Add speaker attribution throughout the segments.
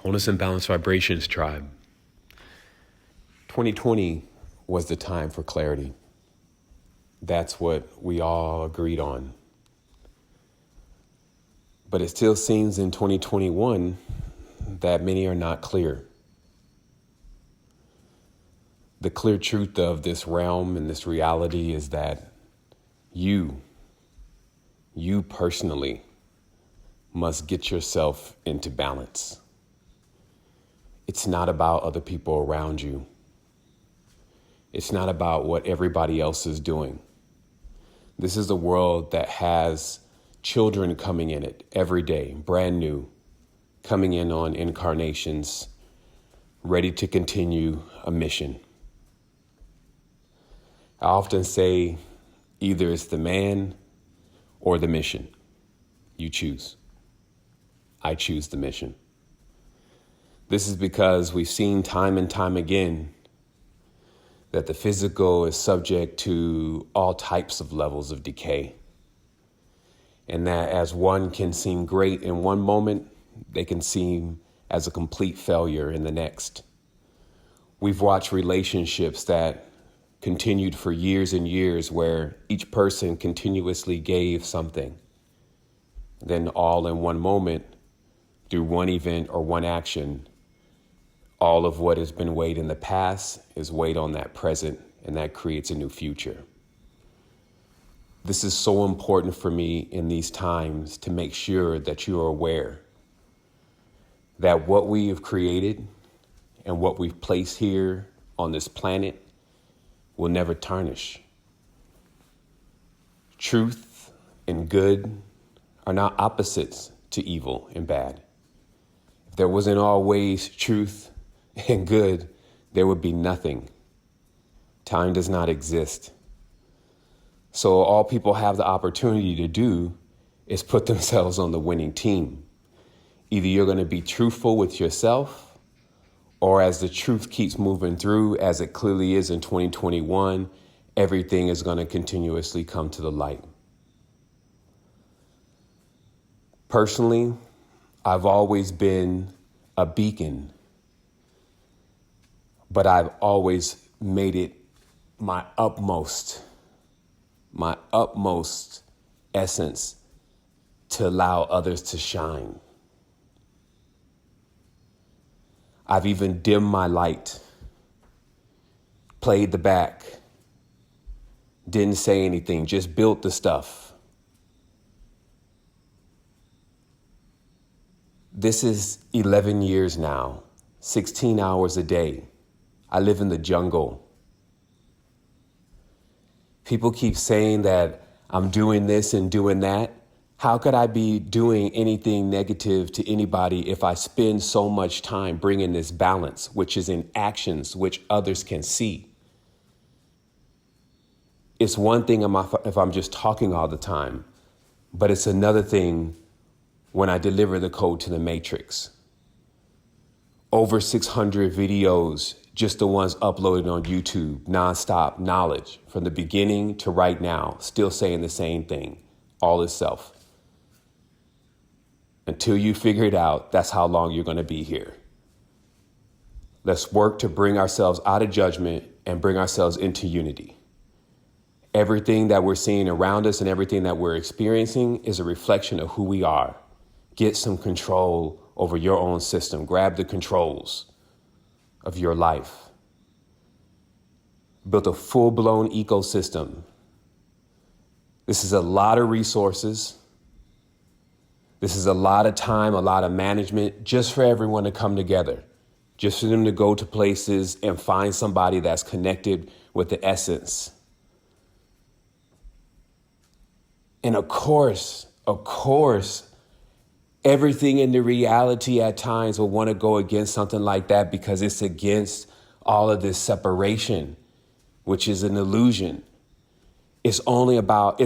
Speaker 1: Wholeness and Balance Vibrations tribe. 2020 was the time for clarity. That's what we all agreed on. But it still seems in 2021 that many are not clear. The clear truth of this realm and this reality is that you personally must get yourself into balance. It's not about other people around you. It's not about what everybody else is doing. This is a world that has children coming in it every day, brand new, coming in on incarnations, ready to continue a mission. I often say either it's the man or the mission. You choose. I choose the mission. This is because we've seen time and time again that the physical is subject to all types of levels of decay. And that as one can seem great in one moment, they can seem as a complete failure in the next. We've watched relationships that continued for years and years where each person continuously gave something. Then all in one moment, through one event or one action, all of what has been weighed in the past is weighed on that present, and that creates a new future. This is so important for me in these times to make sure that you are aware that what we have created and what we've placed here on this planet will never tarnish. Truth and good are not opposites to evil and bad. If there wasn't always truth and good, there would be nothing. Time does not exist. So all people have the opportunity to do is put themselves on the winning team. Either you're going to be truthful with yourself, or as the truth keeps moving through, as it clearly is in 2021, everything is going to continuously come to the light. Personally, I've always been a beacon, but I've always made it my utmost essence to allow others to shine. I've even dimmed my light, played the back, didn't say anything, just built the stuff. This is 11 years now, 16 hours a day. I live in the jungle. People keep saying that I'm doing this and doing that. How could I be doing anything negative to anybody if I spend so much time bringing this balance, which is in actions, which others can see? It's one thing if I'm just talking all the time, but it's another thing when I deliver the code to the matrix. Over 600 videos, just the ones uploaded on YouTube, nonstop knowledge from the beginning to right now, still saying the same thing, all is self. Until you figure it out, that's how long you're going to be here. Let's work to bring ourselves out of judgment and bring ourselves into unity. Everything that we're seeing around us and everything that we're experiencing is a reflection of who we are. Get some control over your own system. Grab the controls of your life. Build a full-blown ecosystem. This is a lot of resources. This is a lot of time, a lot of management, just for everyone to come together, just for them to go to places and find somebody that's connected with the essence. And of course, everything in the reality at times will want to go against something like that because it's against all of this separation, which is an illusion. It's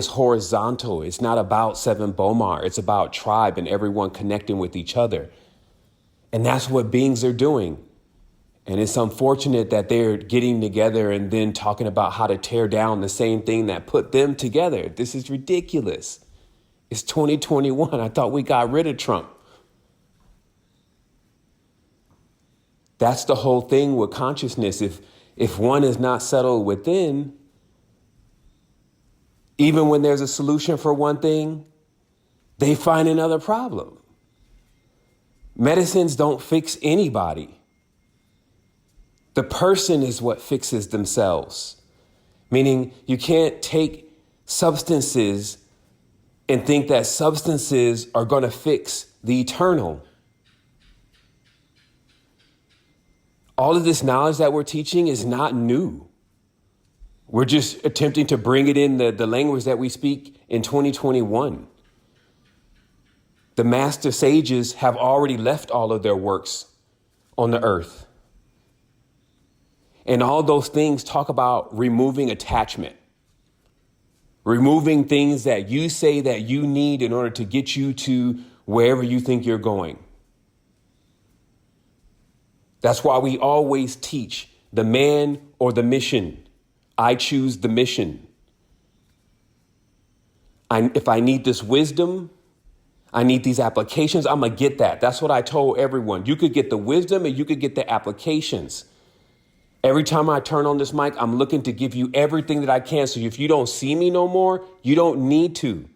Speaker 1: horizontal. It's not about Seven Bomar. It's about tribe and everyone connecting with each other. And that's what beings are doing. And it's unfortunate that they're getting together and then talking about how to tear down the same thing that put them together. This is ridiculous. It's 2021. I thought we got rid of Trump. That's the whole thing with consciousness. If one is not settled within, even when there's a solution for one thing, they find another problem. Medicines don't fix anybody. The person is what fixes themselves. Meaning you can't take substances and think that substances are going to fix the eternal. All of this knowledge that we're teaching is not new. We're just attempting to bring it in the language that we speak in 2021. The master sages have already left all of their works on the earth. And all those things talk about removing attachment, removing things that you say that you need in order to get you to wherever you think you're going. That's why we always teach the man or the mission. I choose the mission. If I need this wisdom, I need these applications, I'm going to get that. That's what I told everyone. You could get the wisdom and you could get the applications. Every time I turn on this mic, I'm looking to give you everything that I can. So if you don't see me no more, you don't need to.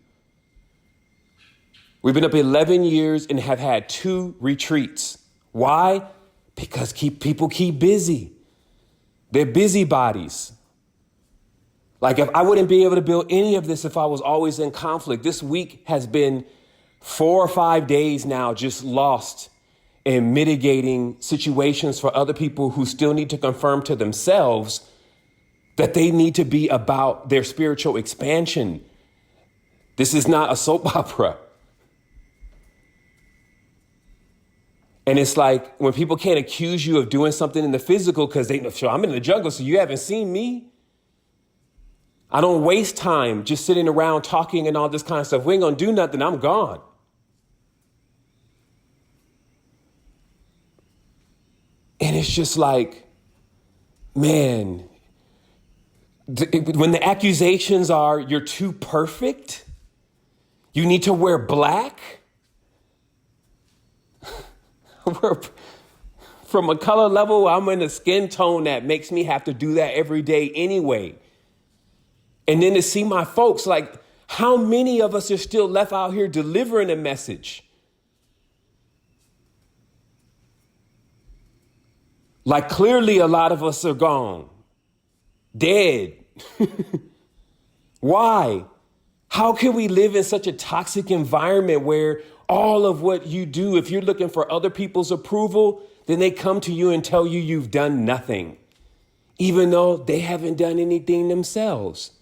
Speaker 1: We've been up 11 years and have had 2 retreats. Why? Because people keep busy. They're busybodies. Like if I wouldn't be able to build any of this if I was always in conflict. This week has been 4 or 5 days now just lost in mitigating situations for other people who still need to confirm to themselves that they need to be about their spiritual expansion. This is not a soap opera. And it's like when people can't accuse you of doing something in the physical because they know, sure, I'm in the jungle, so you haven't seen me. I don't waste time just sitting around talking and all this kind of stuff. We ain't gonna do nothing. I'm gone. And it's just like, man, when the accusations are you're too perfect, you need to wear black. From a color level, I'm in a skin tone that makes me have to do that every day anyway. And then to see my folks, like how many of us are still left out here delivering a message? Like clearly a lot of us are gone, dead. Why? How can we live in such a toxic environment where all of what you do, if you're looking for other people's approval, then they come to you and tell you you've done nothing, even though they haven't done anything themselves.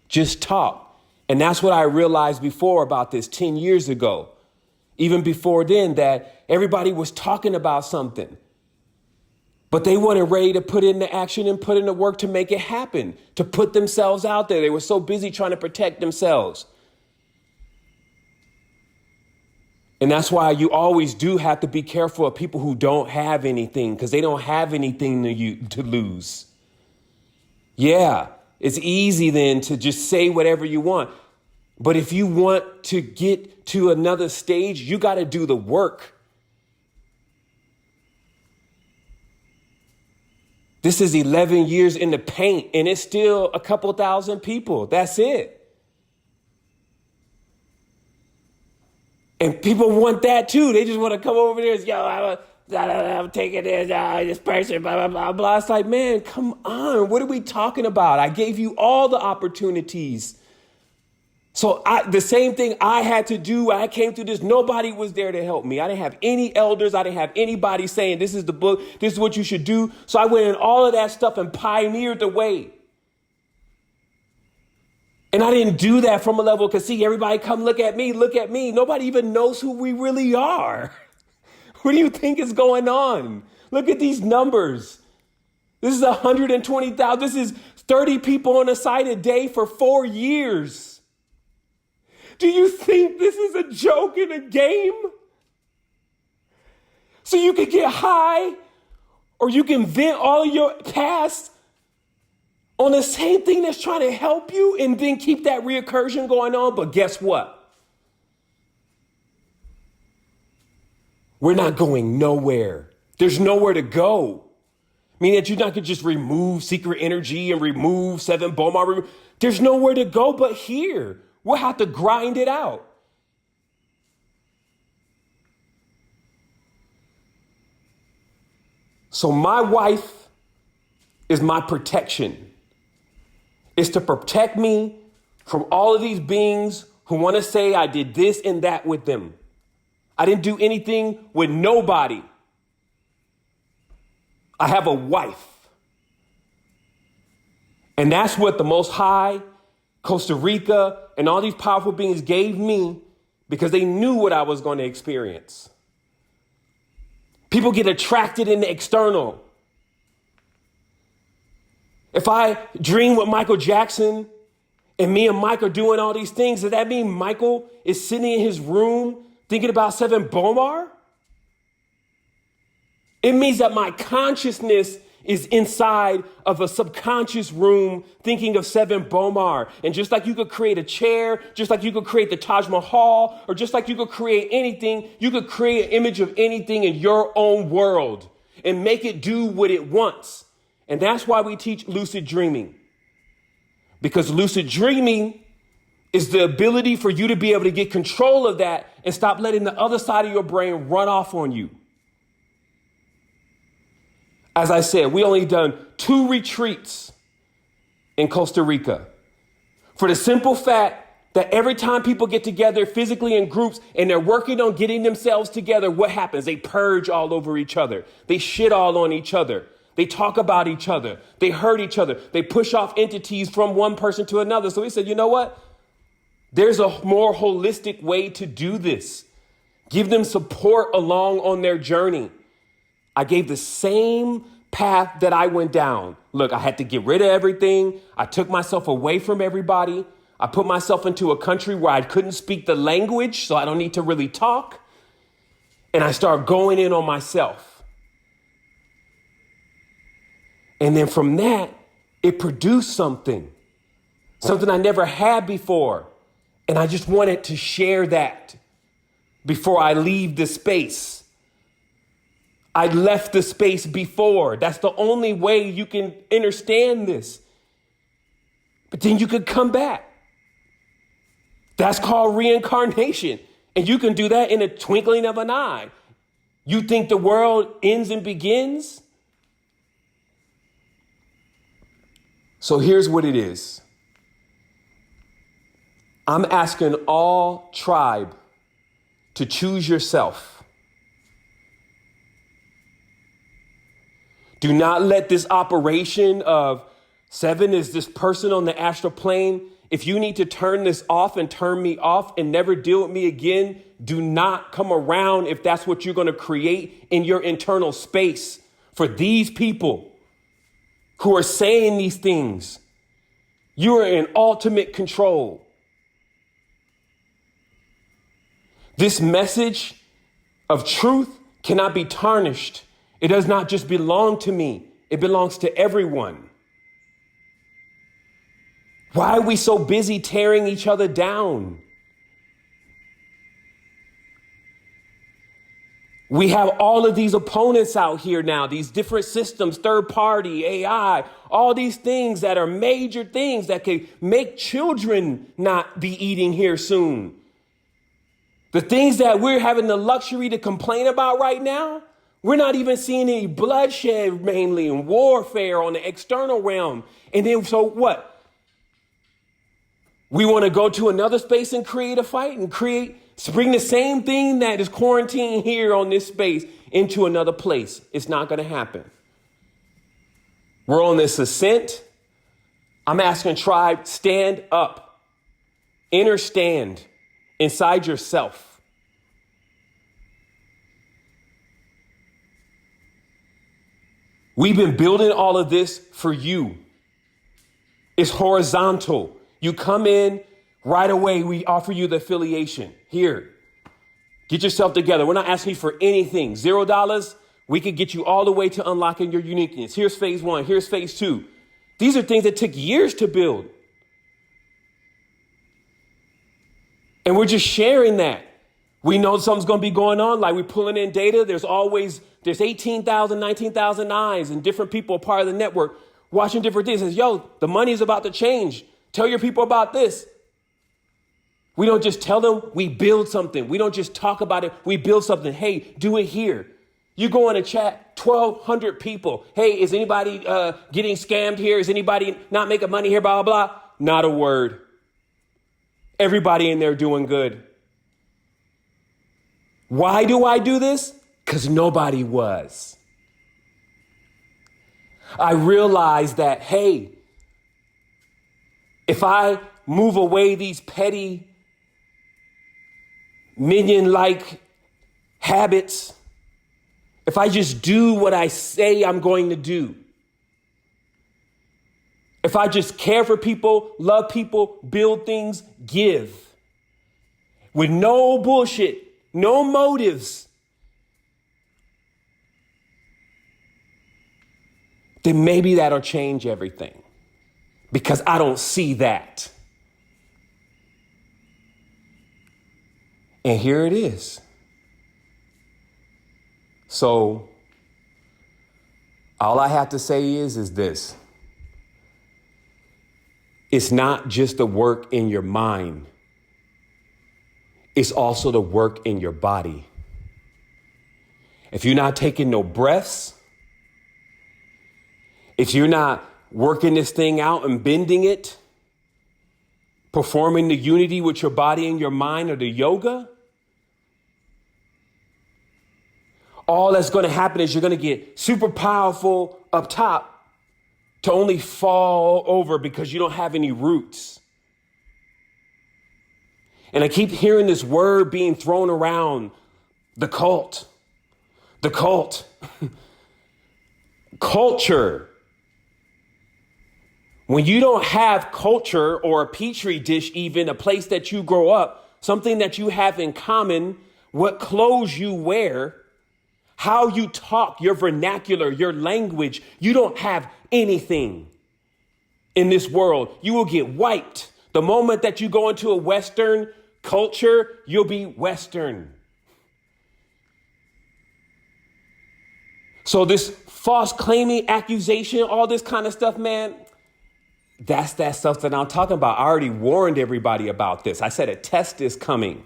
Speaker 1: Just talk. And that's what I realized before about this 10 years ago, even before then, that everybody was talking about something, but they weren't ready to put in the action and put in the work to make it happen, to put themselves out there. They were so busy trying to protect themselves. And that's why you always do have to be careful of people who don't have anything, because they don't have anything to lose. Yeah, it's easy then to just say whatever you want. But if you want to get to another stage, you got to do the work. This is 11 years in the paint, and it's still a couple thousand people. That's it. And people want that too. They just want to come over there and, yo, I'm taking this person, blah, blah, blah, blah. It's like, man, come on. What are we talking about? I gave you all the opportunities. So the same thing I had to do, I came through this, nobody was there to help me. I didn't have any elders. I didn't have anybody saying, this is the book, this is what you should do. So I went in all of that stuff and pioneered the way. And I didn't do that from a level, because see, everybody come look at me. Nobody even knows who we really are. What do you think is going on? Look at these numbers. This is 120,000. This is 30 people on a site a day for 4 years. Do you think this is a joke in a game? So you can get high, or you can vent all of your past on the same thing that's trying to help you, and then keep that reoccursion going on. But guess what? We're not going nowhere. There's nowhere to go. Meaning that you're not going to just remove secret energy and remove 7 Bomar. There's nowhere to go but here. We'll have to grind it out. So my wife is my protection. It's to protect me from all of these beings who want to say I did this and that with them. I didn't do anything with nobody. I have a wife. And that's what the Most High, Costa Rica, and all these powerful beings gave me because they knew what I was going to experience. People get attracted in the external. If I dream with Michael Jackson and me and Mike are doing all these things, does that mean Michael is sitting in his room thinking about 7 Bomar? It means that my consciousness is inside of a subconscious room thinking of 7 Bomar. And just like you could create a chair, just like you could create the Taj Mahal, or just like you could create anything, you could create an image of anything in your own world and make it do what it wants. And that's why we teach lucid dreaming. Because lucid dreaming is the ability for you to be able to get control of that and stop letting the other side of your brain run off on you. As I said, we only done 2 retreats in Costa Rica for the simple fact that every time people get together physically in groups and they're working on getting themselves together, what happens? They purge all over each other. They shit all on each other. They talk about each other. They hurt each other. They push off entities from one person to another. So we said, you know what? There's a more holistic way to do this. Give them support along on their journey. I gave the same path that I went down. Look, I had to get rid of everything. I took myself away from everybody. I put myself into a country where I couldn't speak the language, so I don't need to really talk. And I started going in on myself. And then from that, it produced something I never had before. And I just wanted to share that before I leave the space. I left the space before. That's the only way you can understand this. But then you could come back. That's called reincarnation. And you can do that in a twinkling of an eye. You think the world ends and begins? So here's what it is. I'm asking all tribe to choose yourself. Do not let this operation of 7 is this person on the astral plane. If you need to turn this off and turn me off and never deal with me again, do not come around if that's what you're going to create in your internal space for these people who are saying these things. You are in ultimate control. This message of truth cannot be tarnished. It does not just belong to me. It belongs to everyone. Why are we so busy tearing each other down? We have all of these opponents out here now, these different systems, third party, AI, all these things that are major things that can make children not be eating here soon. The things that we're having the luxury to complain about right now, we're not even seeing any bloodshed, mainly in warfare on the external realm. And then so what? We want to go to another space and create a fight and bring the same thing that is quarantined here on this space into another place. It's not going to happen. We're on this ascent. I'm asking tribe, stand up, innerstand inside yourself. We've been building all of this for you. It's horizontal. You come in right away. We offer you the affiliation. Here, get yourself together. We're not asking you for anything. $0. We could get you all the way to unlocking your uniqueness. Here's phase 1. Here's phase 2. These are things that took years to build. And we're just sharing that. We know something's going to be going on. Like we're pulling in data. There's 18,000, 19,000 eyes and different people are part of the network watching different things. It says, yo, the money is about to change. Tell your people about this. We don't just tell them, we build something. We don't just talk about it. We build something. Hey, do it here. You go in a chat, 1,200 people. Hey, is anybody getting scammed here? Is anybody not making money here? Blah, blah, blah. Not a word. Everybody in there doing good. Why do I do this? Because nobody was. I realized that, hey, if I move away these petty minion-like habits, if I just do what I say I'm going to do, if I just care for people, love people, build things, give, with no bullshit, no motives, then maybe that'll change everything. Because I don't see that. And here it is. So all I have to say is this. It's not just the work in your mind. It's also the work in your body. If you're not taking no breaths, if you're not working this thing out and bending it, performing the unity with your body and your mind or the yoga, all that's going to happen is you're going to get super powerful up top to only fall over because you don't have any roots. And I keep hearing this word being thrown around, the cult, culture. When you don't have culture or a petri dish, even a place that you grow up, something that you have in common, what clothes you wear, how you talk, your vernacular, your language, you don't have anything in this world. You will get wiped. The moment that you go into a Western culture, you'll be Western. So this false claiming, accusation, all this kind of stuff, man, that's that stuff that I'm talking about. I already warned everybody about this. I said a test is coming.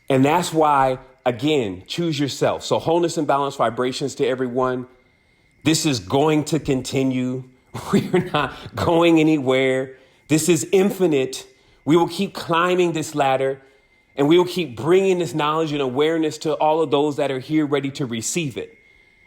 Speaker 1: And that's why, again, choose yourself. So wholeness and balance vibrations to everyone. This is going to continue. We're not going anywhere. This is infinite. We will keep climbing this ladder and we will keep bringing this knowledge and awareness to all of those that are here ready to receive it.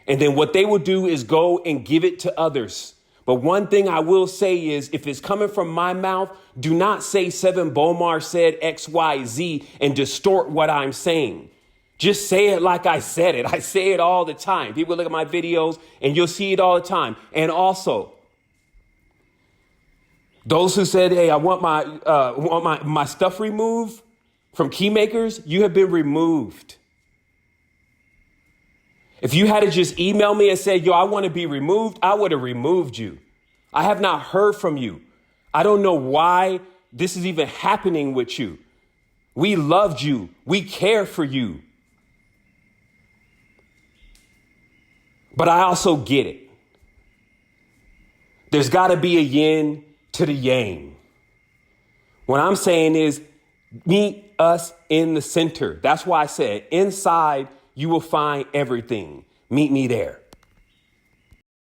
Speaker 1: And then what they will do is go and give it to others. But one thing I will say is if it's coming from my mouth, do not say Seven Bomar said X, Y, Z and distort what I'm saying. Just say it like I said it. I say it all the time. People look at my videos and you'll see it all the time. And also, those who said, hey, I want my stuff removed from Keymakers, you have been removed. If you had to just email me and say, yo, I want to be removed, I would have removed you. I have not heard from you. I don't know why this is even happening with you. We loved you. We care for you. But I also get it. There's got to be a yin to the yang. What I'm saying is meet us in the center. That's why I said inside you will find everything. Meet me there.